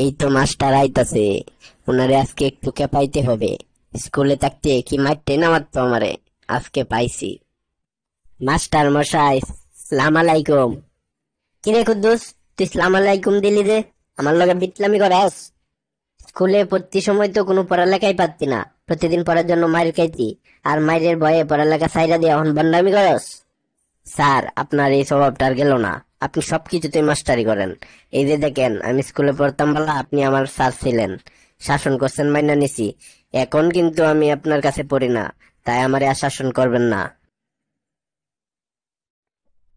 এই তো মাস্টার আইতাছে। ওনারে আজকে একটু খেপাইতে হবে। স্কুলে থাকতে কি মারতে না মারতো আমারে। আজকে পাইছি। মাস্টার মশাই, সালাম আলাইকুম। কিরে কুদ্দুস, তুই সালাম আলাইকুম দিলি যে? আমার লগে বিটলামি করাস? স্কুলে পড়তি সময় তো কোনো পড়ালেখাই পারতি না, প্রতিদিন পড়ার জন্য মাইর খাইতি। আর মাইরের ভয়ে পড়ালেখা সাইরা দিয়ে এখন বান্ডামি করস? স্যার, আপনার এই স্বভাবটা আর গেল না। আপনি সবকিছুতে মাস্টারি করেন। এই যে দেখেন, আমি স্কুলে পড়তাম বলা আপনি আমার স্যার ছিলেন, শাসন করছেন, মাইনা নিছি। এখন কিন্তু আমি আপনার কাছে পড়ি না, তাই আমারে আর শাসন করবেন না।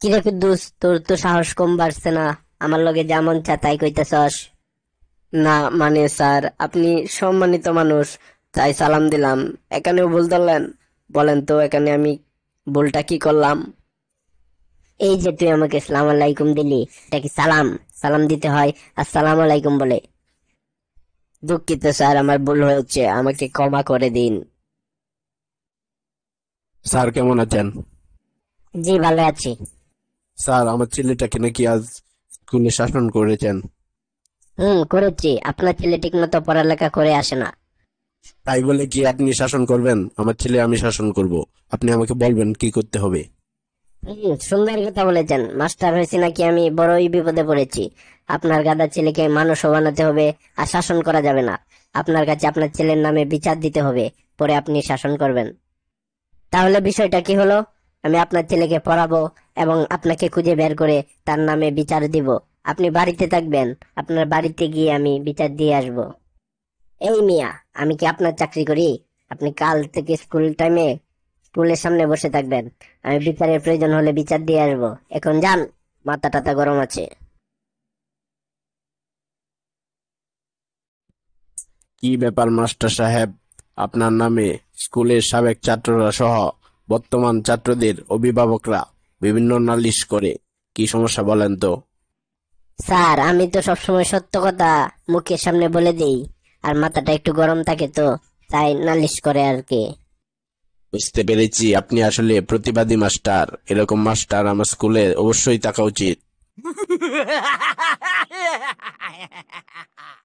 কিরে কুদ্দুস, তোর তো সাহস কম বাড়ছে না? আমার লগে যেমন চা তাই কইতেছস। না মানে স্যার, আপনি সম্মানিত মানুষ, তাই সালাম দিলাম। এখানেও ভুল ধরলেন? বলেন তো, এখানে আমি ভুলটা কি করলাম? এই যে তুই আমাকে সালাম আলাইকুম দিলি, এটা কি সালাম? সালাম দিতে হয় আসসালাম আলাইকুম বলে। দুঃখিত স্যার, আমার ভুল হয়েছে, আমাকে ক্ষমা করে দিন। স্যার কেমন আছেন? জি, ভালো আছি। স্যার, আমার ছেলেটাকে নাকি আজ স্কুলে শাসন করেছেন। করেছি। আপনার ছেলে ঠিক মতো পড়ালেখা করে আসে না। তাই বলে কি আপনি শাসন করবেন? আমার ছেলে আমি শাসন করব। আপনি আমাকে বলবেন কি করতে হবে। সুন্দর কথা বলেছেন। মাস্টার হয়েছি নাকি আমি বড়ই বিপদে পড়েছি। আপনার গাদা ছেলেকে মানুষও বানাতে হবে, আর শাসন করা যাবে না। আপনার কাছে আপনার ছেলের নামে বিচার দিতে হবে, পরে আপনি শাসন করবেন। তাহলে বিষয়টা কি হলো? আমি আপনার ছেলেকে পড়াবো এবং আপনাকে খুঁজে বের করে তার নামে বিচার দিব। আপনি বাড়িতে থাকবেন, আপনার বাড়িতে গিয়ে আমি বিচার দিয়ে আসব। এই মিয়া, আমি কি আপনার চাকরি করি? আপনি কাল থেকে স্কুল টাইমে স্কুলের সামনে বসে থাকবেন। আমি বিচারের প্রয়োজন হলে বিচার দিয়ে আসবো। এখন যান, মাথা টাথা গরম আছে। কি ব্যাপার মাস্টার সাহেব? আপনার নামে স্কুলের সাবেক ছাত্ররা সহ বর্তমান ছাত্রদের অভিভাবকরা বিভিন্ন নালিশ করে। কি সমস্যা বলেন তো? স্যার, আমি তো সবসময় সত্য কথা মুখের সামনে বলে দিই, আর মাথাটা একটু গরম থাকে তো, তাই নালিশ করে আর কি। বুঝতে পেরেছি, আপনি আসলে প্রতিবাদী মাস্টার। এরকম মাস্টার আমার স্কুলে অবশ্যই থাকা উচিত।